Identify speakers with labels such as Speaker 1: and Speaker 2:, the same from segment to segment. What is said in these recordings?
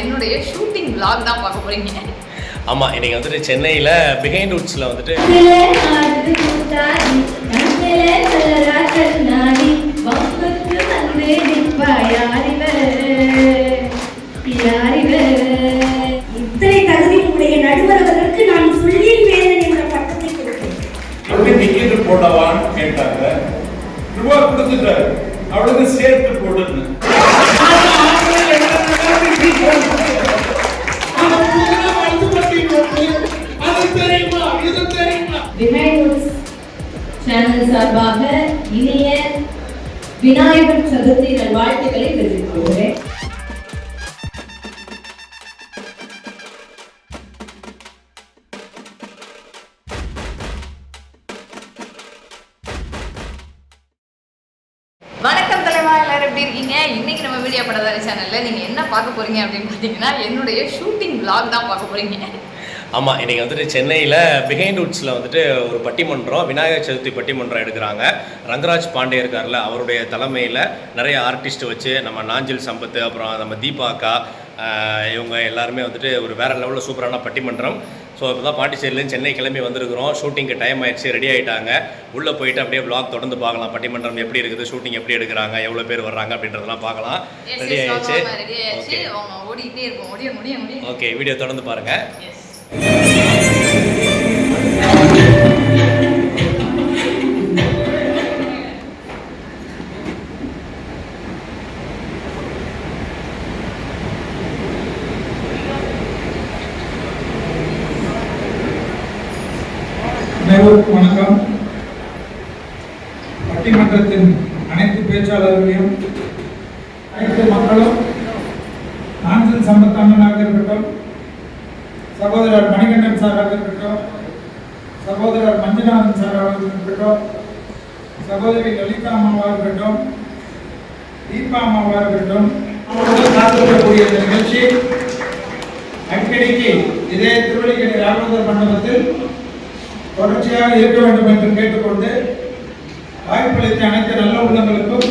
Speaker 1: என்னுடைய shooting vlog தான் பார்க்க போறீங்க.
Speaker 2: ஆமாம், இன்னைக்கு வந்துட்டு சென்னையில் பிஹைண்ட் வுட்ஸில் வந்துட்டு
Speaker 3: இத்தனை தகுதி உடைய நடுவர் அவர்களுக்கு நான் சொல்லின் வேந்தன் என்ற பட்டத்தை கொடுத்தேன்.
Speaker 4: அப்படி டிக்கெட் போடவான்னு கேட்டாங்க. ரூபா கொடுத்துட்டாரு, அவளுக்கு சேர்த்து போடுன்னு.
Speaker 3: சேனல் சார்பாக இனிய விநாயகர் சதுர்த்தி நல்வாழ்த்துக்களை தெரிவித்துக் கொள்கிறேன்.
Speaker 1: வணக்கம் தலைவா, எல்லாரும் எப்படி இருக்கீங்க? இன்னைக்கு நம்ம வீடியோ படதாரி சேனல்ல நீங்க என்ன பார்க்க போறீங்க அப்படின்னு பார்த்தீங்கன்னா என்னுடைய ஷூட்டிங் vlog தான் பார்க்க போறீங்க.
Speaker 2: ஆமாம், இன்றைக்கி வந்துட்டு சென்னையில் பிஹைண்ட் வுட்ஸில் வந்துட்டு ஒரு பட்டிமன்றம், விநாயகர் சதுர்த்தி பட்டிமன்றம் எடுக்கிறாங்க. ரங்கராஜ் பாண்டே இருக்கார்ல, அவருடைய தலைமையில் நிறைய ஆர்டிஸ்ட் வச்சு நம்ம நாஞ்சில் சம்பத்து, அப்புறம் நம்ம தீபா அக்கா, இவங்க எல்லாருமே வந்துட்டு ஒரு வேறு லெவலில் சூப்பரான பட்டிமன்றம். ஸோ இப்போ தான் பாண்டிச்சேரியிலேருந்து சென்னை கிளம்பி வந்திருக்கிறோம். ஷூட்டிங்க்கு டைம் ஆயிடுச்சு, ரெடி ஆகிட்டாங்க. உள்ளே போயிட்டு அப்படியே vlog தொடர்ந்து பார்க்கலாம். பட்டிமன்றம் எப்படி இருக்குது, ஷூட்டிங் எப்படி எடுக்கிறாங்க, எவ்வளோ பேர் வர்றாங்க அப்படின்றதெல்லாம் பார்க்கலாம். ரெடி ஆயிடுச்சு. ஓகே, வீடியோ தொடர்ந்து பாருங்கள்.
Speaker 4: வணக்கம். பட்டிமன்றத்தின் அனைத்து பேச்சாளர்களையும், அனைத்து மக்களும், நாஞ்சில் சம்பத் அண்ணனாக இருக்கட்டும், சகோதரர் மணிகண்டன் சாராக இருக்கட்டும், சகோதரர் மஞ்சுநாதன் சாராக இருக்கட்டும், சகோதரி லலிதா அம்மாவாக இருக்கட்டும், தீபா அம்மாவாக இருக்கட்டும், காத்திருக்கக்கூடிய இந்த நிகழ்ச்சி அடிக்கடிக்கு இதே திருவள்ளிக்கேணி ராகவேந்தர் மண்டபத்தில் தொடர்ச்சியாக இருக்க வேண்டும் என்று கேட்டுக்கொண்டு வாய்ப்பளித்த அனைத்து நல்ல உள்ளங்களுக்கும்,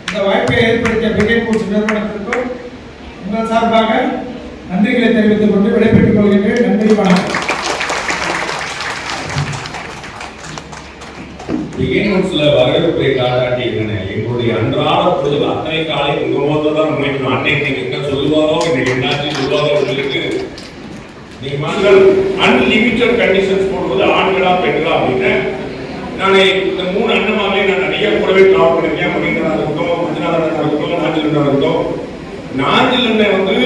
Speaker 4: இந்த வாய்ப்பை ஏற்படுத்திய பிஹைண்ட் வுட்ஸ் நிறுவனத்திற்கும் உங்கள் சார்பாக நன்றிகளை தெரிவித்துக் கொண்டு விடைபெற்றுக் கொள்கின்றேன். நன்றி, வணக்கம்.
Speaker 5: பிஹைண்ட் வுட்ஸ்ல வரவேற்பை காட்டாட்டி என்ன, எங்களுடைய அன்றாட பொழுது அத்தனை காலை உங்க மொத்தம் தான் முன்வைக்கணும். அன்னைக்கு நீங்க என்ன சொல்லுவாரோ, இன்னைக்கு என்னாச்சு சொல்லுவாரோ உங்களுக்கு நீங்க மக்கள் அன்லிமிட்டட் கண்டிஷன்ஸ் போடும்போது ஆண்களா பெண்களா அப்படின்னு நான் இந்த 3 அண்ணமாவே நான் நிறைய கூடவே ட்ராப் பண்ணிருக்கேன். மணிகண்டனா இருக்கட்டும், மஞ்சுநாதனா இருக்கட்டும், நாஞ்சிலண்ணா இருக்கட்டும். நாஞ்சிலண்ணை வந்து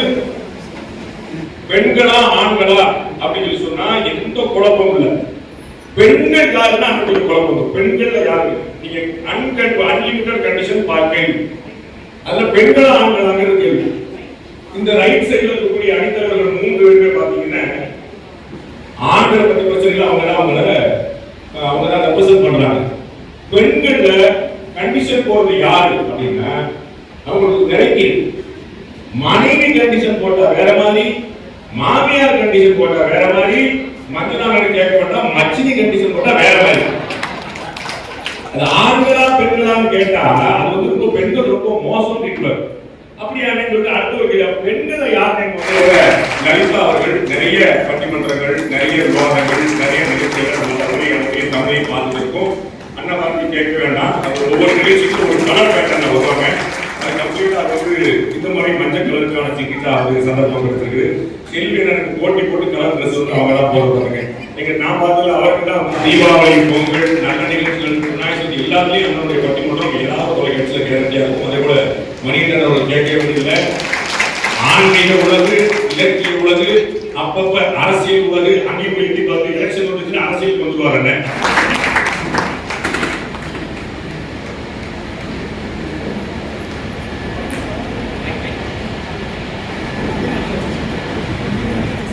Speaker 5: பெண்களா ஆண்களா அப்படின்னு சொன்னா எந்த குழப்பமும் இல்லை. பெண்கள் யாருன்னா அந்த குழப்பம். பெண்கள் யாரு நீங்க அன்லிமிட்டட் கண்டிஷன் பார்க்க அதுல பெண்களா ஆண்களாக கேள்வி. இந்த ரைட் சைடுல இருக்கக்கூடிய அணித்தவர்கள் 3 பேர்கள் பாத்தீங்கன்னா ஆண்களை பத்தி பிரச்சனை இல்லை, அவங்க தான் ரெப்ரசென்ட் பண்றாங்க. பெண்கள்ல கண்டிஷன் போடுறது யாரு அப்படின்னா அவங்களுக்கு நிறைய மனைவி கண்டிஷன் போட்டா வேற மாதிரி, மாமியார் கண்டிஷன் போட்டா வேற மாதிரி, மஞ்சள் கேட்க வேண்டாம் மச்சினி கண்டிஷன் போட்டா வேற மாதிரி. அது ஆண்களா பெண்களான்னு கேட்டா அது வந்து ரொம்ப பெண்கள் ரொம்ப மோசம் ட்ரீட்மெண்ட் அப்படியான அடுத்த வகையில பெண்களை யாருன்னு லலிதா அவர்கள் நிறைய பட்டிமன்றங்கள், நிறைய விவாதங்கள், நிறைய நிகழ்ச்சிகள் தமிழை பார்த்துருக்கோம். அண்ணா பார்த்து கேட்க வேண்டாம். ஒவ்வொரு நிகழ்ச்சிக்கும் ஒரு கலர் பேட்டர்ல வருவாங்க. அது கம்ப்ளீட்டா வந்து இந்த மாதிரி மஞ்சள் கலருக்கான சிகிச்சா அது சந்தர்ப்பம் இருக்குது. செல்வி எனக்கு போட்டி போட்டு கலர் ட்ரெஸ் வந்து அவங்க தான் போடுவாங்க. நீங்க நான் பார்த்ததுல அவருக்கு தான் தீபாவளி, பொங்கல், நல்ல நிகழ்ச்சிகள், விநாயகர் எல்லாத்துலயும் நம்மளுடைய பட்டிமன்றம் ஏதாவது ஒரு நிகழ்ச்சியில கேரண்டியா இருக்கும். அதே போல மணிகண்டன் அவர்கள் கேட்க வேண்டியதில்லை. ஆன்மீக உள்ளது, இலக்கிய உள்ளது, அப்பப்ப அரசியல் உள்ளது. அங்கேயும் போய் எட்டி பார்த்து எலெக்ஷன் வந்துச்சுன்னா அரசியல் கொண்டு வரேன்.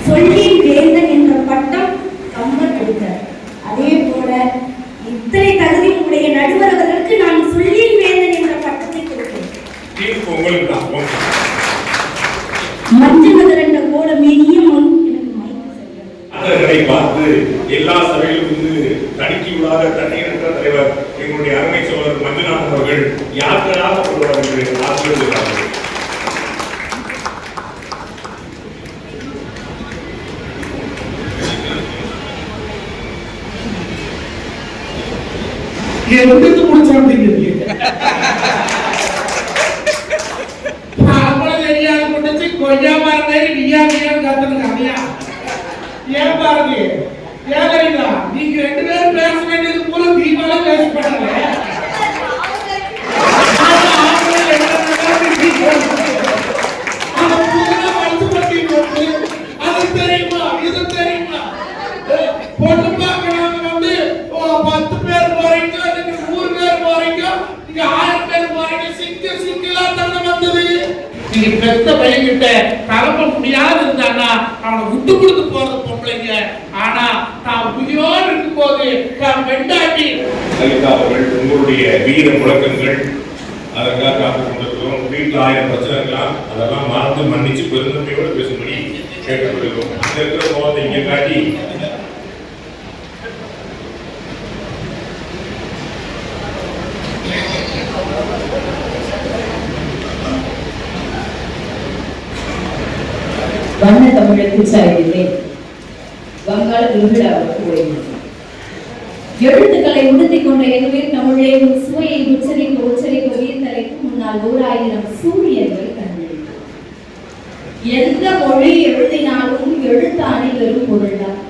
Speaker 3: சொல்லின் வேந்தன் என்ற பட்டம் கம்பர் கொடுத்தார். அதே போல இத்தனை தகுதி உடைய நடுவர் அவர்களுக்கு நான் சொல்லின் வேந்தன் என்ற பட்டத்தை கொடுத்தேன். மஞ்சள் என்ற கோலம் இனியும்
Speaker 5: அதை பார்த்து எல்லா சபையிலும் வந்து தணிக்கை விடாத தண்ணீர் தலைவர் எங்களுடைய அருமை சோழர் மஞ்சுநாதன் அவர்கள் யாத்திராக கொள்வார்கள் ஆசிரியர்கள்.
Speaker 4: எந்திரிச்சு முடிச்சாங்க அவ்வளவு தெரியாது முடிச்சு கொஞ்சம் பாருங்க நீயா கத்துனுங்க அப்படியா ஏன் பாருங்க ஏன் தெரியுங்களா நீங்க 2 பேரும் பேச வேண்டியது போல தீபாவளி பேச பண்ணல அது தெரியுமா இது தெரியுமா பொண்ணு பார்க்கணும் வந்து 10 பேர் போறீங்க நீங்க 100 பேர் போறீங்க நீங்க 1000 பேர் போறீங்க சிங்கிளா தங்க வந்தது நீங்க பெத்த பையன்கிட்ட கலப்ப முடியாது இருந்தானா அவனை விட்டு கொடுத்து போறது பொம்பளைங்க ஆனா நான் உயிரோடு இருக்கும் போது நான் பெண்டாட்டி
Speaker 5: அவர்கள் உங்களுடைய வீர முழக்கங்கள் அதற்காக காத்து கொண்டிருக்கிறோம் வீட்டில் 1000 பிரச்சனை இருக்கலாம் அதெல்லாம் மறந்து மன்னிச்சு பெருந்தன்மையோடு பேசும்படி கேட்டுக்கொள்கிறோம் அங்க இருக்கிற கோவத்தை இங்க காட்டி
Speaker 6: வண்ண தமிழுக்கு சாயதில்லை வங்காள திருவிழாவுக்கு ஓய்வு எழுத்துக்களை உடுத்திக் கொண்ட எதுவீர் தமிழே சுவையை உச்சரிக்க உயிர்த்தலைக்கு முன்னால் 1000 சூரியர்கள் கண்டெடுக்கும் எந்த மொழி எழுதினாலும் எழுத்தாணி வெறும் பொருள்தான்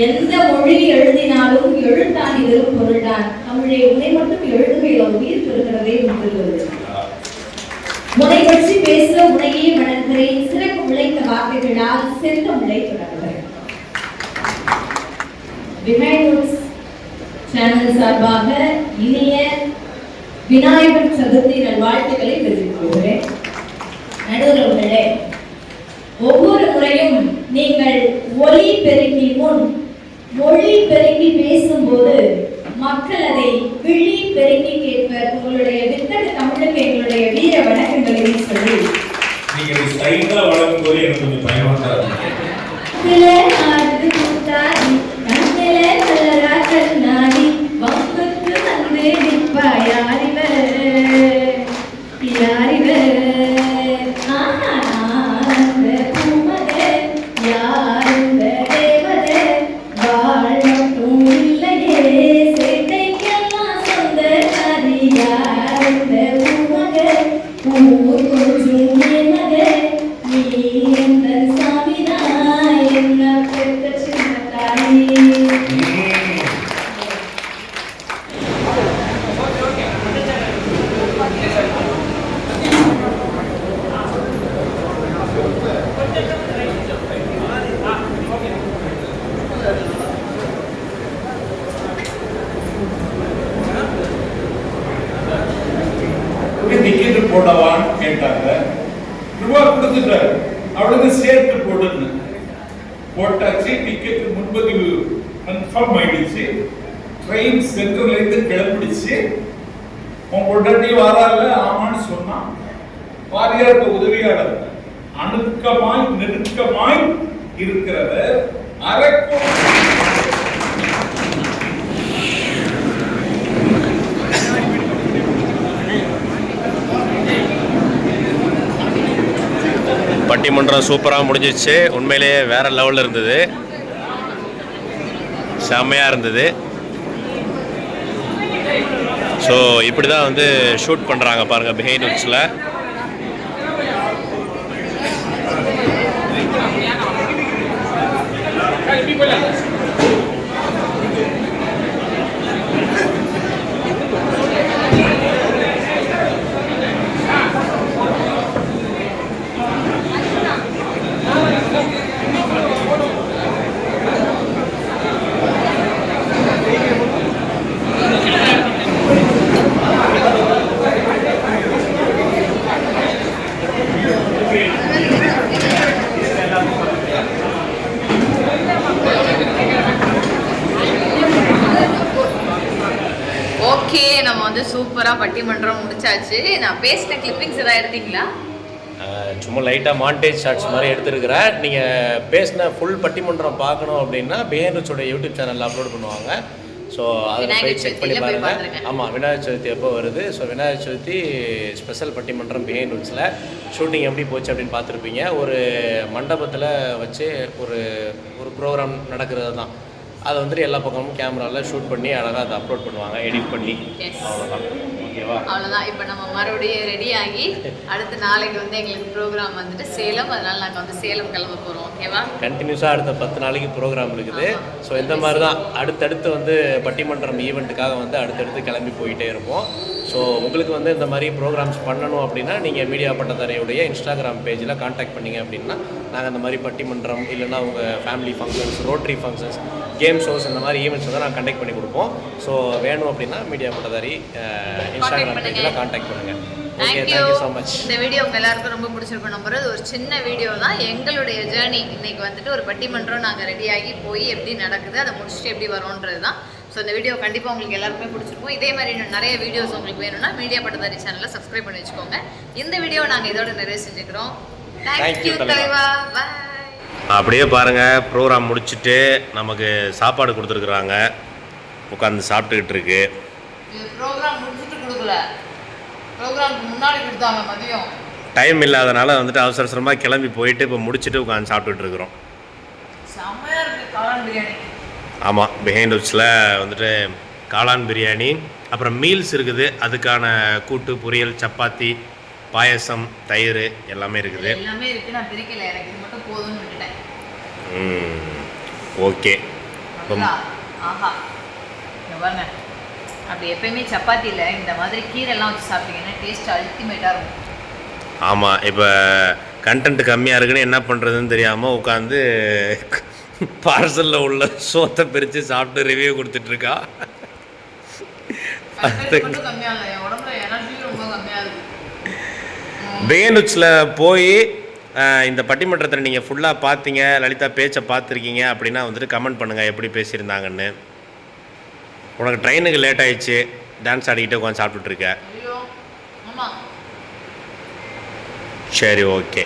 Speaker 6: எந்த மொழி எழுதினாலும் எழுத்தாணி வெறும் பொருள்தான் தமிழே உன்னை மட்டும் எழுதுகையில உயிர் பெறுகிறதே உண்டு முனை பற்றி பேச உனையே வணங்குகிறேன் சிறப்பு விளைந்த வார்த்தைகளால் செல்வமுறை தொடங்குகிறேன் பிஹைண்ட் சேனல் சார்பாக இனிய விநாயகர் சதுர்த்தி நல்வாழ்த்துக்களை தெரிவித்துக் கொள்கிறேன். நடுவர்களே, ஒவ்வொரு முறையும் நீங்கள் ஒலி பெருக்கி முன் மொழி பெருக்கி பேசும்போது மக்கள் அதை விழி பெருக்கி கேட்பர். உங்களுடைய வித்தக தமிழுக்கு எங்களுடைய வீர வணக்கங்களை சொல்லி
Speaker 5: நீங்க ஸ்டைலா வளரும் போது எனக்கு கொஞ்சம் பயமா இருக்கு.
Speaker 6: கண்ணாடி வம்புக்கு வந்து நிற்பா யாரிவர்
Speaker 7: டிக்கெட் போடவான்னு கேட்டாங்க. ரூபா கொடுத்துட்டாரு, அவளுக்கு சேர்த்து போடுன்னு போட்டாச்சு. டிக்கெட் முன்பதிவு கன்ஃபார்ம் ஆயிடுச்சு. ட்ரெயின் சென்ட்ரல்ல இருந்து கிளம்பிடுச்சு. உன் பொண்டாட்டி வாரால ஆமான்னு சொன்னான். வாரியாருக்கு உதவியாளர் அணுக்கமாய் நெருக்கமாய் இருக்கிறத அரைக்கும்
Speaker 2: பட்டிமன்றம் சூப்பராக முடிஞ்சிச்சு. உண்மையிலேயே வேற லெவலில் இருந்தது, செம்மையாக இருந்தது. ஸோ இப்படி தான் வந்து ஷூட் பண்ணுறாங்க பாருங்கள் பிஹைண்ட் உட்ஸில்.
Speaker 1: ஓகே, நம்ம வந்து சூப்பராக பட்டிமன்றம் முடிச்சாச்சு. நான் பேசின கிளிப்பிங்ஸ் எதாவது எடுத்தீங்களா?
Speaker 2: சும்மா லைட்டாக மாண்டேஜ் ஷார்ட்ஸ் மாதிரி எடுத்துருக்கிறேன். நீங்கள் பேசின ஃபுல் பட்டிமன்றம் பார்க்கணும் அப்படின்னா பிஹைண்ட் யூடியூப் சேனலில் அப்லோட் பண்ணுவாங்க. ஸோ அதில் போய் செக் பண்ணி பாருங்கள். ஆமாம், விநாயகர் சதுர்த்தி எப்போ வருது. ஸோ விநாயகர் சதுர்த்தி ஸ்பெஷல் பட்டிமன்றம் பிஹைண்ட் உட்ஸில் ஷூட்டிங் எப்படி போச்சு அப்படின்னு பார்த்துருப்பீங்க. ஒரு மண்டபத்தில் வச்சு ஒரு ப்ரோக்ராம் நடக்கிறது தான். அதை வந்துட்டு எல்லா பக்கமும் கேமராவில் ஷூட் பண்ணி அழகாக அதை அப்லோட் பண்ணுவாங்க, எடிட் பண்ணி.
Speaker 1: Yes.
Speaker 2: அவ்வளோதான். ஓகேவா?
Speaker 1: அவ்வளோதான். இப்போ நம்ம மறுபடியும் ரெடி ஆகி அடுத்த நாளைக்கு வந்து எங்களுக்கு ப்ரோக்ராம் வந்துட்டு சேலம், அதனால நாங்கள் வந்து சேலம் கிளம்ப போகிறோம். ஓகேவா?
Speaker 2: கண்டினியூஸாக அடுத்த 10 நாளைக்கு ப்ரோக்ராம் இருக்குது. ஸோ இந்த மாதிரி தான் அடுத்தடுத்து வந்து பட்டிமன்றம் ஈவெண்ட்டுக்காக வந்து அடுத்தடுத்து கிளம்பி போயிட்டே இருப்போம். ஸோ உங்களுக்கு வந்து இந்த மாதிரி ப்ரோக்ராம்ஸ் பண்ணணும் அப்படின்னா நீங்கள் மீடியா பட்டதாரியுடைய இன்ஸ்டாகிராம் பேஜில் காண்டாக்ட் பண்ணிங்க அப்படின்னா நாங்கள் அந்த மாதிரி பட்டிமன்றம் இல்லைன்னா உங்கள் family functions, rotary functions, game shows இந்த மாதிரி ஈவெண்ட்ஸ் வந்து நாங்கள் கண்டக்ட் பண்ணி கொடுப்போம். ஸோ வேணும் அப்படின்னா மீடியா பட்டதாரி இன்ஸ்டாகிராம் பேஜில் காண்டாக்ட் பண்ணுங்கள். Okay, thank you so much.
Speaker 1: இந்த வீடியோ உங்கள் எல்லாருக்கும் ரொம்ப பிடிச்சிருக்கும் நம்புறது. ஒரு சின்ன வீடியோ தான், எங்களுடைய ஜேர்னி. இன்னைக்கு வந்துட்டு ஒரு பட்டிமன்றம் நாங்கள் ரெடியாகி போய் எப்படி நடக்குது, அதை முடிச்சுட்டு எப்படி வரோன்றது தான். ஸோ இந்த வீடியோ கண்டிப்பாக உங்களுக்கு எல்லாருக்குமே பிடிச்சிருக்கும். இதே மாதிரி இன்னும் நிறைய வீடியோஸ் உங்களுக்கு வேணும்னா மீடியா பட்டதாரி சேனலை சப்ஸ்கிரைப் பண்ணி வச்சுக்கோங்க. இந்த வீடியோ நாங்கள் இதோட நிறைய செஞ்சுக்கிறோம். தேங்க்யூ தலைவா, பாய்.
Speaker 2: அப்படியே பாருங்கள், ப்ரோக்ராம் முடிச்சுட்டு நமக்கு சாப்பாடு கொடுத்துருக்குறாங்க, உட்காந்து சாப்பிட்டுக்கிட்டு இருக்கு.
Speaker 1: இது ப்ரோக்ராம் முடிச்சுட்டு கொடுக்கல, ப்ரோக்ராமுக்கு முன்னாடி கொடுத்தாங்க மதியம்.
Speaker 2: டைம் இல்லாதனால வந்துட்டு அவசர அவசரமாக கிளம்பி போயிட்டு இப்போ முடிச்சுட்டு உட்காந்து சாப்பிட்டுட்டு இருக்கிறோம்.
Speaker 1: செம்மையாக இருக்குது காளான் பிரியாணி.
Speaker 2: ஆமாம், பிஹைண்ட் உட்ஸில் வந்துட்டு காளான் பிரியாணி, அப்புறம் மீல்ஸ் இருக்குது, அதுக்கான கூட்டு, பொரியல், சப்பாத்தி, பாயசம், தயிர் எல்லாமே இருக்குது.
Speaker 1: எல்லாமே இருக்குது, நான் பிரிக்கல, எனக்கு இது மட்டும் போதும்னு விட்டுட்டேன்.
Speaker 2: ஓகே.
Speaker 1: ஆஹா, இங்க பாருங்க, அப்படி எப்பயுமே சப்பாத்தியில் இந்த மாதிரி கீரைலாம் வச்சு சாப்பிட்டீங்கன்னா டேஸ்ட் அல்டிமேட்டாக இருக்கும்.
Speaker 2: ஆமாம், இப்போ கண்டென்ட் கம்மியாக இருக்குன்னு என்ன பண்ணுறதுன்னு தெரியாமல் உட்காந்து பார்சலில் உள்ள சோத்தை பிரித்து சாப்பிட்டு ரிவ்யூ கொடுத்துட்ருக்கா. பேனுச்சில் போய் இந்த பட்டிமன்றத்தில் நீங்கள் ஃபுல்லாக பார்த்தீங்க, லலிதா பேச்சை பார்த்துருக்கீங்க அப்படின்னா வந்துட்டு கமெண்ட் பண்ணுங்கள் எப்படி பேசியிருந்தாங்கன்னு. உனக்கு ட்ரெயினுக்கு லேட் ஆயிடுச்சு, டான்ஸ் ஆடிக்கிட்டே உட்காந்து சாப்பிட்டுட்ருக்க. சரி, ஓகே.